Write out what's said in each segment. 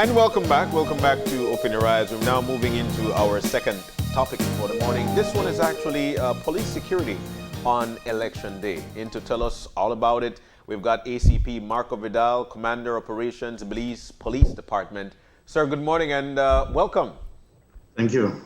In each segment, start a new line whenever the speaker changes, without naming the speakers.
And welcome back. Welcome back to Open Your Eyes. We're now moving into our second topic for the morning. This one is actually police security on Election Day. And to tell us all about it, we've got ACP Marco Vidal, Commander Operations, Belize Police Department. Sir, good morning and welcome.
Thank you.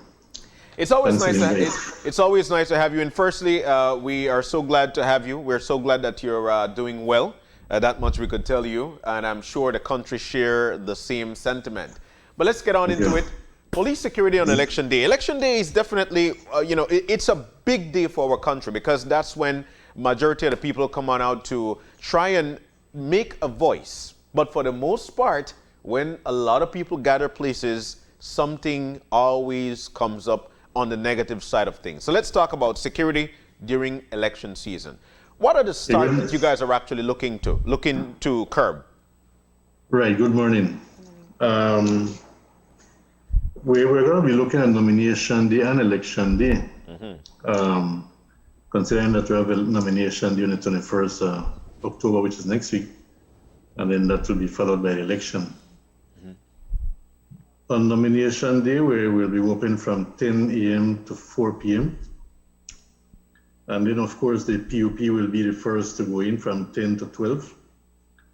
It's always it's always nice to have you. And firstly, we are so glad to have you. We're so glad that you're doing well. That much we could tell you, and I'm sure the country share the same sentiment. But let's get on into it. Police security on Election Day. Election Day is definitely, it's a big day for our country because that's when majority of the people come on out to try and make a voice. But for the most part, when a lot of people gather places, something always comes up on the negative side of things. So let's talk about security during election season. What are the starts that you guys are actually looking to curb?
Right. Good morning. We're going to be looking at nomination day and election day. Considering that we have a nomination day on the 21st October, which is next week, and then that will be followed by the election. On nomination day, we will be open from 10 a.m. to 4 p.m. And then, of course, the PUP will be the first to go in from 10 to 12.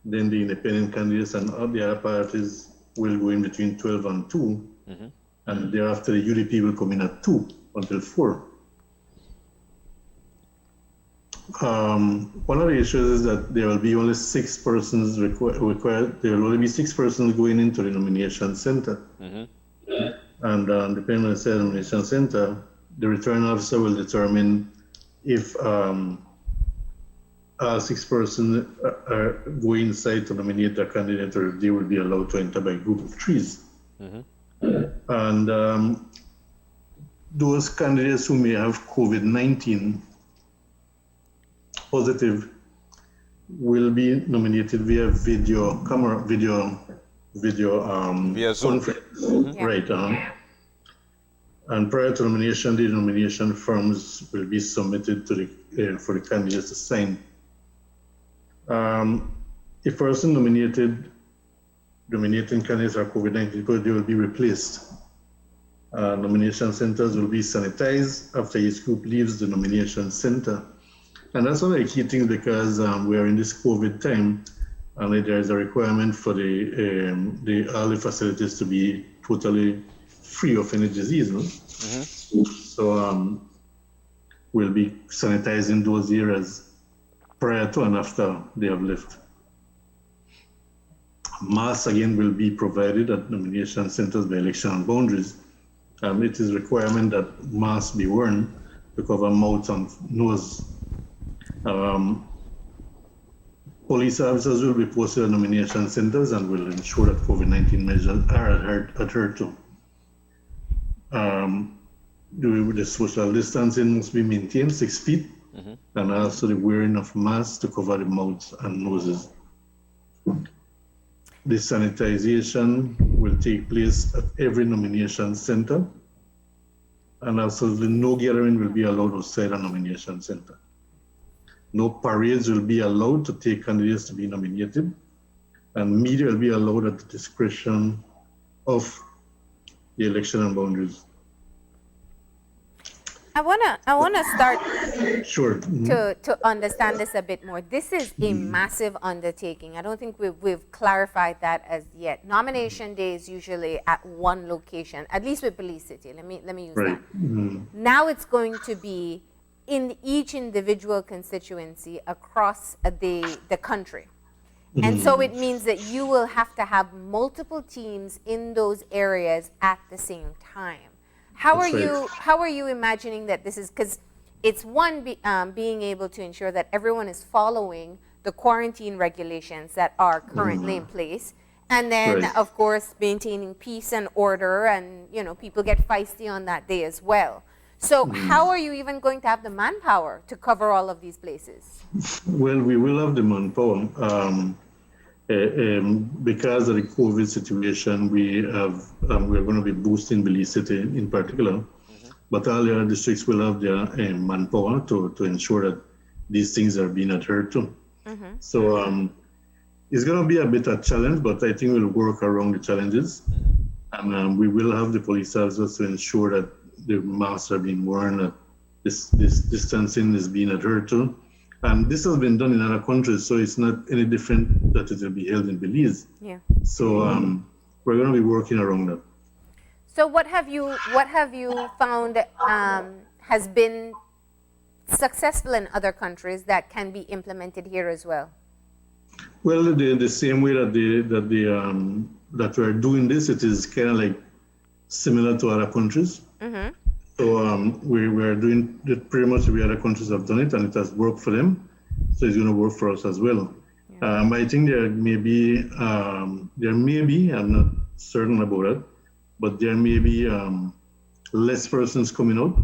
Then the independent candidates and all the other parties will go in between 12 and 2. And thereafter, the UDP will come in at 2 until 4. One of the issues is that there will be only 6 persons required. There will only be 6 persons going into the nomination center. And depending on the nomination center, the returning officer will determine if 6 persons are going inside to nominate their candidate, or if they will be allowed to enter by a group of 3s. And those candidates who may have COVID-19 positive will be nominated via video
Zoom.
conference. Right. And prior to nomination, the nomination forms will be submitted to the for the candidates to sign. If person nominating candidates are COVID-19, they will be replaced. Nomination centers will be sanitized after each group leaves the nomination center. And that's one of the key things because we are in this COVID time, and there is a requirement for all the facilities to be totally free of any disease. No? So we'll be sanitizing those areas prior to and after they have left. Masks again will be provided at nomination centers by election and boundaries. It is a requirement that masks be worn to cover mouth and nose. Police officers will be posted at nomination centers and will ensure that COVID-19 measures are adhered to. The social distancing must be maintained 6 feet, and also the wearing of masks to cover the mouths and noses. The sanitization will take place at every nomination center, and absolutely no gathering will be allowed outside a nomination center. No parades will be allowed to take candidates to be nominated, and media will be allowed at the discretion of the election and boundaries.
I wanna start
Sure.
to understand this a bit more. This is a massive undertaking. I don't think we've clarified that as yet. Nomination day is usually at one location, at least with Belize City. Let me use that. Now it's going to be in each individual constituency across the country. And so it means that you will have to have multiple teams in those areas at the same time. How are you imagining that this is, because it's one being able to ensure that everyone is following the quarantine regulations that are currently in place, and then of course maintaining peace and order, and people get feisty on that day as well. So how are you even going to have the manpower to cover all of these places?
Well, we will have the manpower. Because of the COVID situation, we're going to be boosting Belize City in particular, but all the other districts will have their manpower to ensure that these things are being adhered to. So It's going to be a bit of a challenge, but I think we'll work around the challenges. And we will have the police officers to ensure that the masks are being worn, that this distancing is being adhered to. And this has been done in other countries, so it's not any different that it will be held in Belize.
Yeah.
So we're going to be working around that.
So what have you found has been successful in other countries that can be implemented here as well?
Well, the same way that we're doing this, it is kind of like similar to other countries.
Mm-hmm.
So we're doing it pretty much. The other countries have done it, and it has worked for them. So it's going to work for us as well. Yeah. I think there may be, I'm not certain about it, but there may be less persons coming out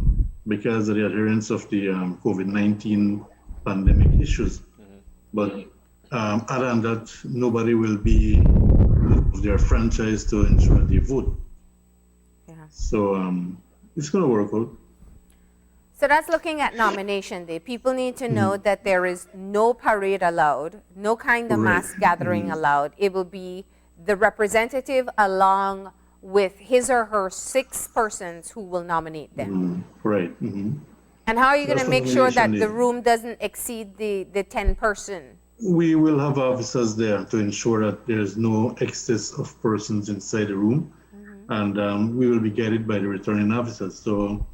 because of the adherence of the COVID-19 pandemic issues. Mm-hmm. But other than that, nobody will be of their franchise to ensure they vote. Yeah. So it's going to work out.
So that's looking at nomination day. People need to know that there is no parade allowed, no kind of mass gathering allowed. It will be the representative along with his or her 6 persons who will nominate them.
Right.
And how are you going to make sure that the room doesn't exceed the 10 person?
We will have officers there to ensure that there's no excess of persons inside the room. And we will be guided by the returning officers. So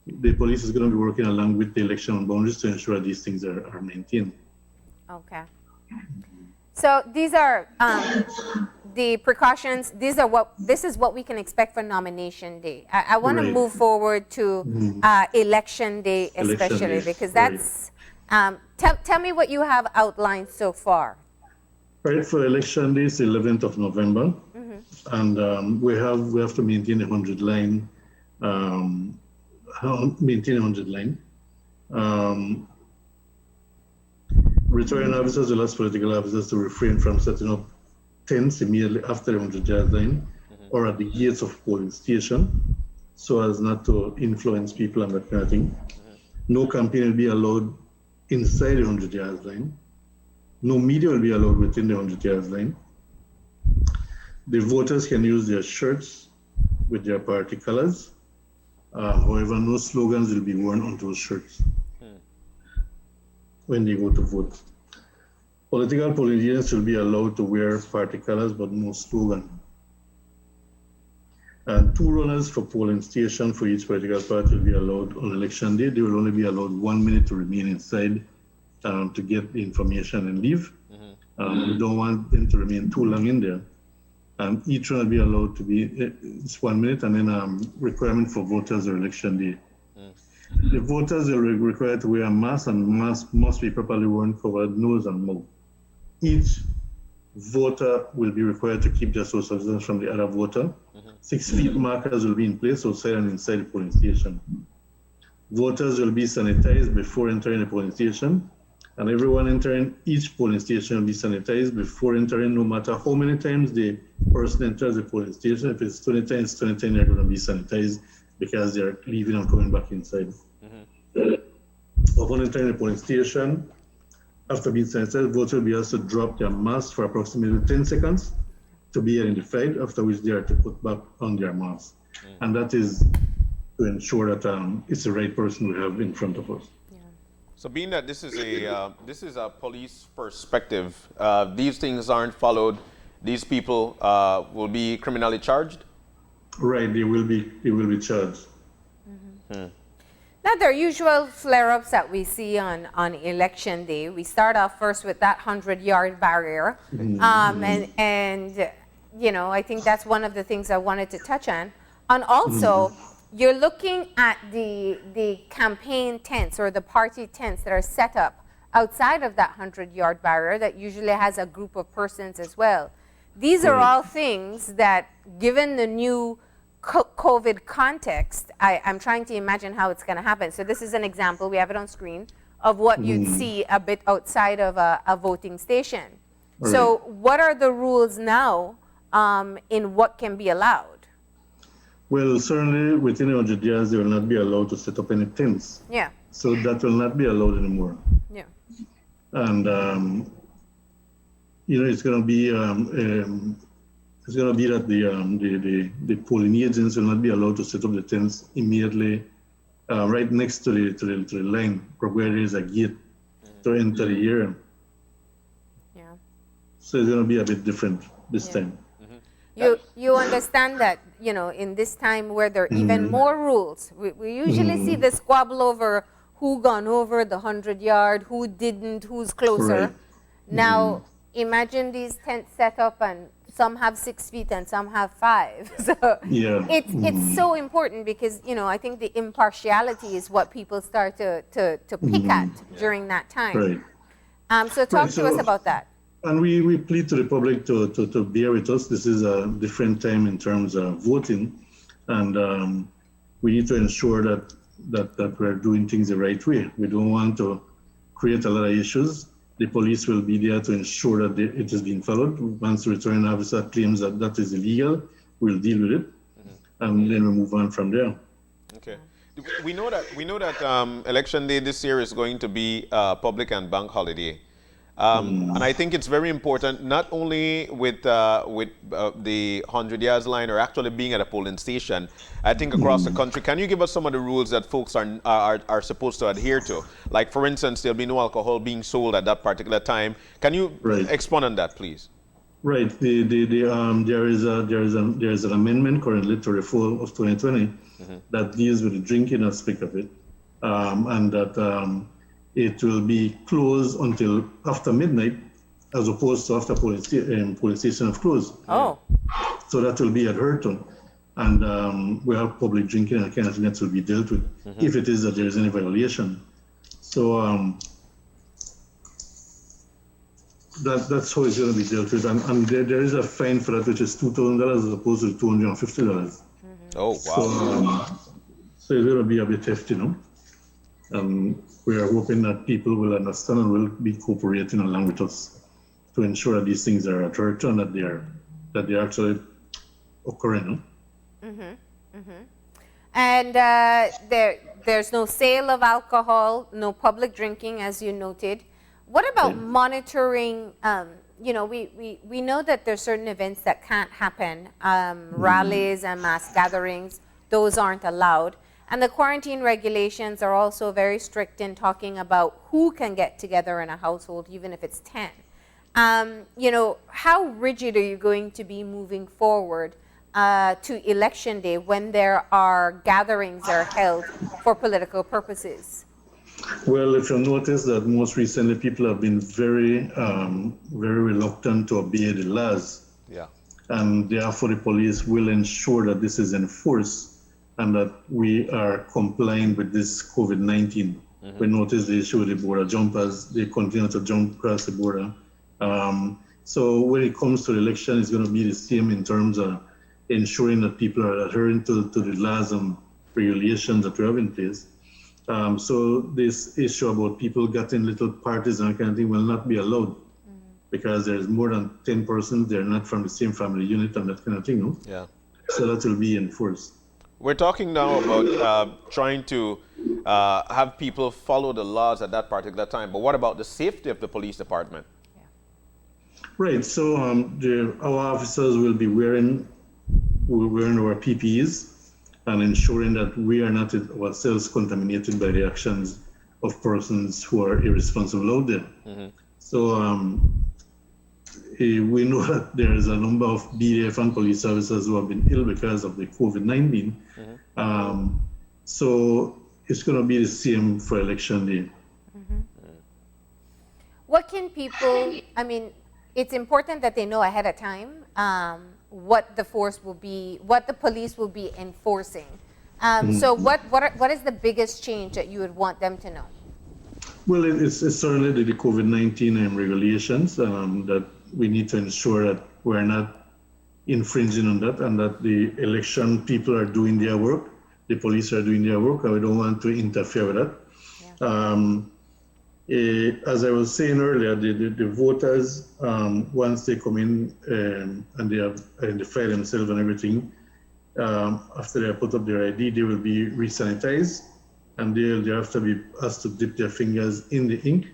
the police is going to be working along with the election boundaries to ensure these things are maintained.
Okay. So these are the precautions. This is what we can expect for nomination day. I want to move forward to election day, especially because that's. Tell me what you have outlined so far.
Right, for election day, it's the 11th of November, and we have to maintain a 100 line. Returning officers will ask political officers to refrain from setting up tents immediately after the 100-yard line or at the gates of polling station, so as not to influence people and that kind of thing. No campaign will be allowed inside the 100-yard line. No media will be allowed within the 100-yard line. The voters can use their shirts with their party colors. However, no slogans will be worn on those shirts when they go to vote. Political polling agents will be allowed to wear party colors, but no slogan. And 2 runners for polling station for each political party will be allowed on election day. They will only be allowed 1 minute to remain inside to get the information and leave. We don't want them to remain too long in there. Each one will be allowed to be it's 1 minute, and then requirement for voters or election day. The voters are required to wear a mask, and mask must be properly worn, covered nose and mouth. Each voter will be required to keep their social distance from the other voter. 6 feet markers will be in place outside and inside the polling station. Voters will be sanitized before entering the polling station, and everyone entering each polling station will be sanitized before entering, no matter how many times the person enters the polling station. If it's 20 times, they're going to be sanitized because they're leaving and coming back inside. Upon entering the polling station, after being sanitized, voters will be asked to drop their mask for approximately 10 seconds to be identified, after which they are to put back on their mask. And that is to ensure that it's the right person we have in front of us.
So being that this is a police perspective, these things aren't followed, these people will be criminally charged?
Right, they will be charged.
Now, there are usual flare-ups that we see on election day. We start off first with that 100-yard barrier. And you know, I think that's one of the things I wanted to touch on. And also, you're looking at the campaign tents or the party tents that are set up outside of that 100-yard barrier that usually has a group of persons as well. These are all things that, given the new COVID context, I'm trying to imagine how it's going to happen. So this is an example, we have it on screen, of what you'd see a bit outside of a voting station. So what are the rules now in what can be allowed?
Well, certainly within 100 years, they will not be allowed to set up any tents.
Yeah.
So that will not be allowed anymore.
Yeah.
And it's going to be that the polling agents will not be allowed to set up the tents immediately right next to the line, where there is a gate to enter the area.
Yeah.
So it's going to be a bit different this time.
You understand that, in this time where there are even more rules, we usually see the squabble over who gone over the 100-yard, who didn't, who's closer.
Right.
Now, imagine these tents set up and some have 6 feet and some have 5. So it's so important because, I think the impartiality is what people start to pick at during that time.
Right.
So talk to us about that.
And we plead to the public to bear with us. This is a different time in terms of voting, and we need to ensure that we're doing things the right way. We don't want to create a lot of issues. The police will be there to ensure that it is being followed. Once the returning officer claims that is illegal, we'll deal with it, and then we move on from there.
Okay. We know that election day this year is going to be public and bank holiday. And I think it's very important, not only with the 100 yards line or actually being at a polling station. I think across the country, can you give us some of the rules that folks are supposed to adhere to? Like, for instance, there'll be no alcohol being sold at that particular time. Can you expand on that, please?
Right. There is an amendment currently to the fall of 2020 that deals with the drinking aspect of it, and that. It will be closed until after midnight, as opposed to after police station have closed.
Oh.
So that will be adhered to, and we have public drinking and kind of thing that will be dealt with if it is that there is any violation. So that's how it's going to be dealt with, and there is a fine for that, which is $2,000 as opposed to $250.
Oh wow!
So it's going to be a bit hefty, we are hoping that people will understand and will be cooperating along with us to ensure that these things are adhered to and that they're actually occurring.
And there's no sale of alcohol, no public drinking, as you noted. What about monitoring? We know that there's certain events that can't happen, rallies and mass gatherings, those aren't allowed. And the quarantine regulations are also very strict in talking about who can get together in a household, even if it's 10. How rigid are you going to be moving forward to election day when there are gatherings that are held for political purposes?
Well, if you notice that most recently people have been very, very reluctant to obey the laws.
Yeah.
And therefore the police will ensure that this is enforced and that we are complying with this COVID-19. We noticed the issue with the border jumpers. They continue to jump across the border. So when it comes to the election, it's going to be the same in terms of ensuring that people are adhering to the laws and regulations that we have in place. So this issue about people getting little parties and that kind of thing will not be allowed because there's more than 10 persons. They're not from the same family unit and that kind of thing. No?
Yeah.
So that will be enforced.
We're talking now about trying to have people follow the laws at that particular time. But what about the safety of the police department?
Right. So our officers will be wearing our PPEs and ensuring that we are not ourselves contaminated by the actions of persons who are irresponsible out there. So we know that there is a number of BDF and police officers who have been ill because of the COVID-19. So it's going to be the same for election day.
What can people, it's important that they know ahead of time what the force will be, what the police will be enforcing. So what is the biggest change that you would want them to know?
Well, it's certainly the COVID-19 regulations that we need to ensure that we're not infringing on that and that the election people are doing their work, the police are doing their work, and we don't want to interfere with that. As I was saying earlier, the voters, once they come in and they have identified themselves and everything, after they have put up their ID, they will be re-sanitized and they have to be asked to dip their fingers in the ink.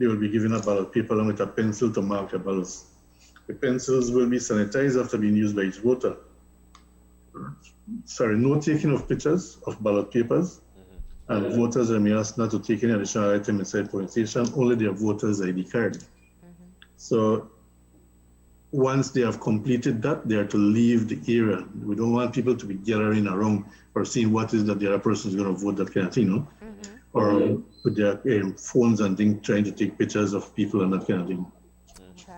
they will be given a ballot paper along with a pencil to mark their ballots. The pencils will be sanitized after being used by each voter. Sorry, no taking of pictures of ballot papers, and voters are being asked not to take any additional item inside polling station, only their voter's ID card. So once they have completed that, they are to leave the area. We don't want people to be gathering around or seeing what is that the other person is going to vote, that kind of thing, you know? Or with their phones and things, trying to take pictures of people and that kind of thing.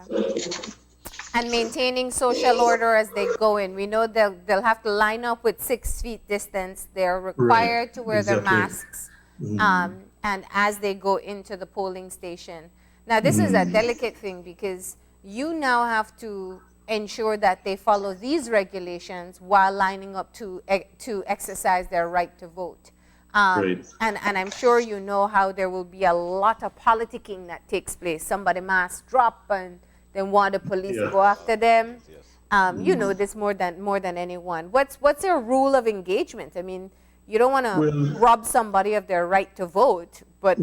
Okay. And maintaining social order as they go in. We know they'll have to line up with 6 feet distance. They're required to wear their masks, and as they go into the polling station. Now, this is a delicate thing because you now have to ensure that they follow these regulations while lining up to exercise their right to vote. And I'm sure you know how there will be a lot of politicking that takes place. Somebody mask drop and then want the police to go after them. You know this more than anyone. What's your rule of engagement? I mean, you don't want to rob somebody of their right to vote, but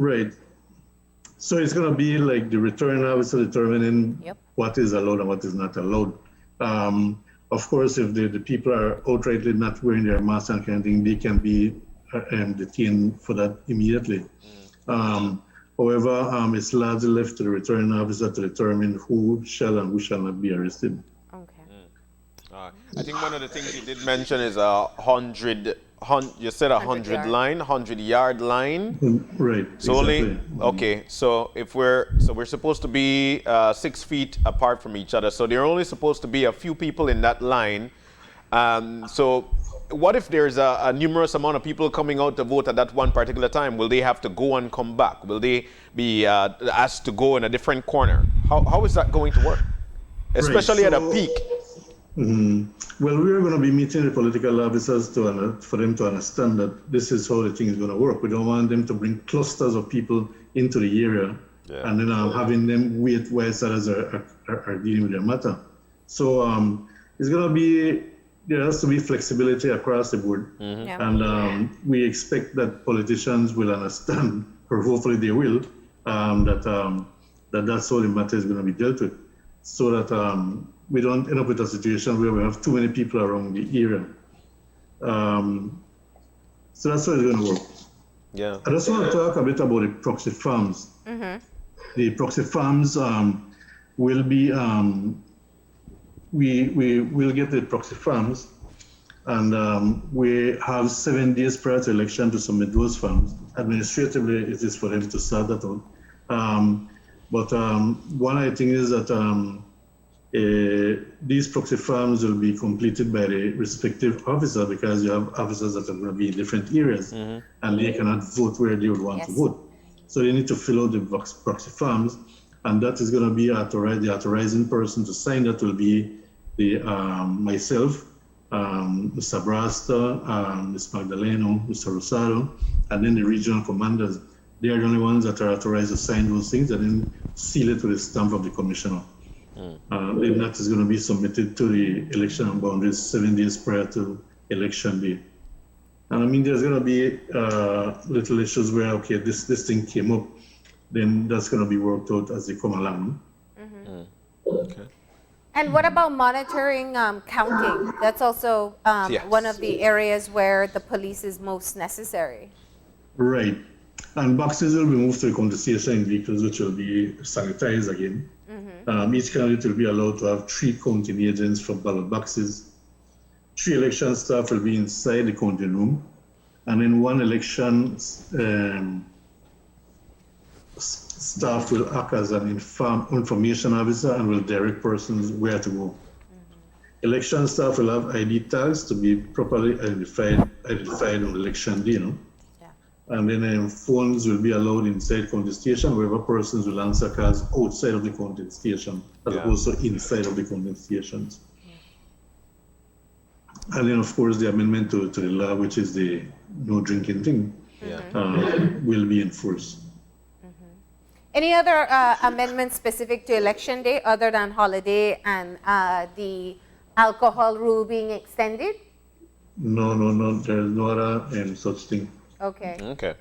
so it's going to be like the returning officer determining what is allowed and what is not allowed. Of course, if the people are outrightly not wearing their masks and kind of thing, they can be detained for that immediately. However, it's largely left to the returning officer to determine who shall and who shall not be arrested.
Okay.
I think one of the things you did mention is a 100. You said 100-yard line.
Right.
So
exactly.
okay. So if we're supposed to be 6 feet apart from each other. So there are only supposed to be a few people in that line. So what if there's a numerous amount of people coming out to vote at that one particular time? Will they have to go and come back? Will they be asked to go in a different corner? How is that going to work? Especially at a peak.
Well, we're going to be meeting the political officers for them to understand that this is how the thing is going to work. We don't want them to bring clusters of people into the area and then having them wait while others are dealing with their matter. So it's going to be, there has to be flexibility across the board. And we expect that politicians will understand, or hopefully they will, that's how the matter is going to be dealt with. So that we don't end up with a situation where we have too many people around the area. So that's how it's going to work.
Yeah.
I just want to talk a bit about the proxy farms. The proxy farms will be, we will get the proxy farms, and we have 7 days prior to election to submit those farms. Administratively, it is for them to start that out. But one of the things is that these proxy farms will be completed by the respective officer, because you have officers that are going to be in different areas and they cannot vote where they would want to vote. So they need to fill out the proxy farms, and that is going to be the authorizing person to sign. That will be myself, Mr. Brasta, Ms. Magdaleno, Mr. Rosado, and then the regional commanders. They are the only ones that are authorized to sign those things and then seal it with the stamp of the commissioner. And that is going to be submitted to the election boundaries 7 days prior to election day. And I mean, there's going to be little issues where, okay, this thing came up, then that's going to be worked out as they come along.
Okay.
And what about monitoring counting? That's also one of the areas where the police is most necessary.
Right. And boxes will be moved to the counting station vehicles, which will be sanitized again. Each candidate will be allowed to have 3 counting agents for ballot boxes. 3 election staff will be inside the counting room, and then 1 election staff will act as an information officer and will direct persons where to go. Election staff will have ID tags to be properly identified on election day, And then phones will be allowed inside counting station, wherever persons will answer cards outside of the counting station, as opposed to inside of the counting stations. And then, of course, the amendment to the law, which is the no drinking thing, will be enforced.
Any other amendments specific to election day other than holiday and the alcohol rule being extended?
No, there's no other such thing.
Okay.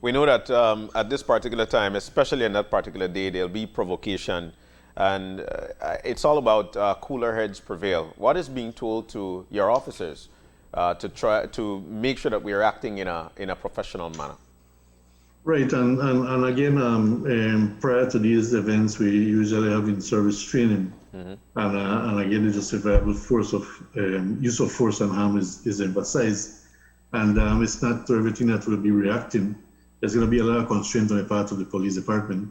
We know that at this particular time, especially on that particular day, there'll be provocation, and it's all about cooler heads prevail. What is being told to your officers to try to make sure that we are acting in a professional manner?
Right, and again, prior to these events, we usually have in-service training, and again, the justifiable force of use of force and harm is emphasized, and it's not everything that will be reacting. There's going to be a lot of constraint on the part of the police department,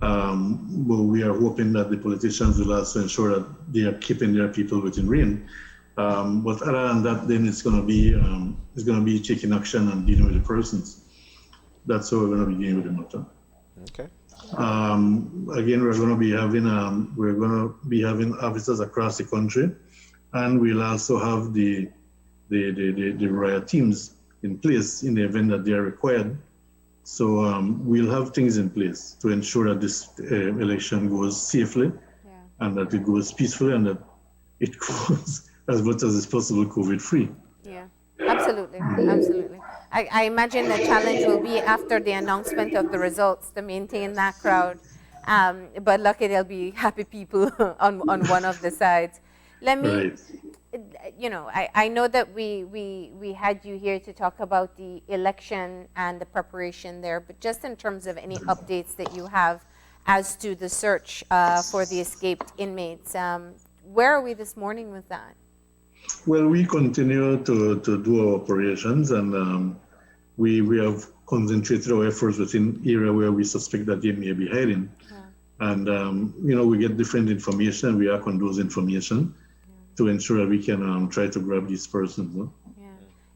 but we are hoping that the politicians will also ensure that they are keeping their people within rein. But other than that, then it's going to be taking action and dealing with the persons. That's how we're going to be dealing with the matter.
Okay.
Again, we're going to be having officers across the country, and we'll also have the riot teams in place in the event that they are required. So we'll have things in place to ensure that this election goes safely, and that it goes peacefully, and that it goes as much as is possible COVID-free.
Yeah, absolutely, absolutely. I imagine the challenge will be after the announcement of the results to maintain that crowd. But lucky there'll be happy people on one of the sides. Let me,
Right.
you know, I know that we had you here to talk about the election and the preparation there, but just in terms of any updates that you have as to the search for the escaped inmates, where are we this morning with that?
Well, we continue to do our operations, and we have concentrated our efforts within area where we suspect that they may be hiding. And we get different information. We act on those information to ensure that we can try to grab these persons. No?
Yeah.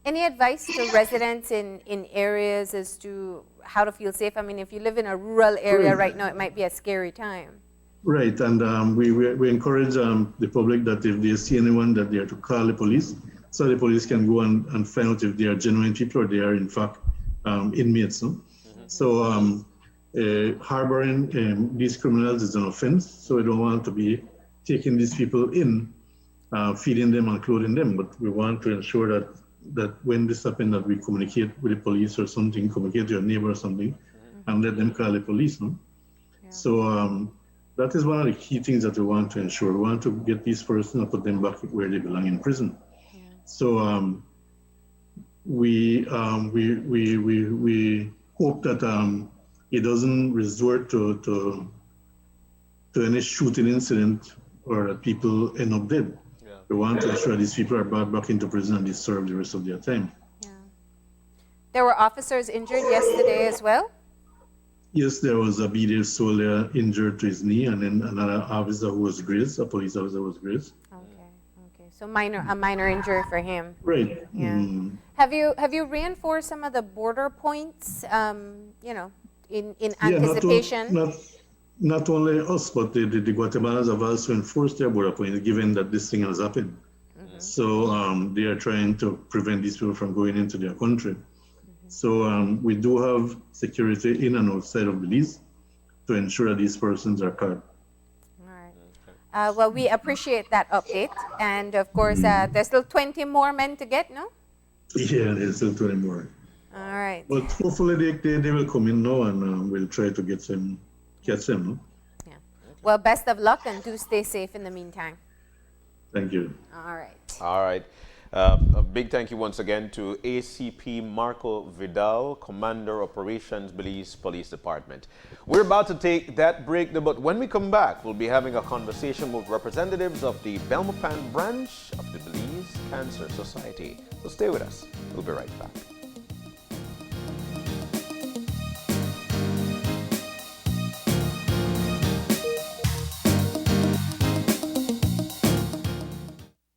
Any advice to residents in areas as to how to feel safe? I mean, if you live in a rural area right now, it might be a scary time.
Right, and we encourage the public that if they see anyone, that they are to call the police, so the police can go and find out if they are genuine people or they are in fact inmates. No? So harboring these criminals is an offense, so we don't want to be taking these people in, feeding them and clothing them, but we want to ensure that when this happens, that we communicate with the police or something, communicate to your neighbor or something, and let them call the police. No? Yeah. So that is one of the key things that we want to ensure. We want to get these persons and put them back where they belong in prison. Yeah. So we hope that it doesn't resort to any shooting incident or that people end up dead. Yeah. We want to ensure these people are brought back into prison and they serve the rest of their time.
Yeah. There were officers injured yesterday as well?
Yes, there was a BDF soldier injured to his knee, and then another officer who was grazed, a police officer was grazed.
Okay. So a minor injury for him.
Right.
Yeah. Have you reinforced some of the border points? In anticipation.
Not only us, but the Guatemalans have also enforced their border points, given that this thing has happened. So they are trying to prevent these people from going into their country. So we do have security in and outside of Belize to ensure that these persons are caught.
All right. Well, we appreciate that update. And of course, there's still 20 more men to get, no?
Yeah, there's still 20 more.
All right.
But hopefully they will come in now, and we'll try to catch them. No?
Yeah. Well, best of luck, and do stay safe in the meantime.
Thank you.
All right.
All right. A big thank you once again to ACP Marco Vidal, Commander Operations, Belize Police Department. We're about to take that break, but when we come back, we'll be having a conversation with representatives of the Belmopan branch of the Belize Cancer Society. So stay with us. We'll be right back.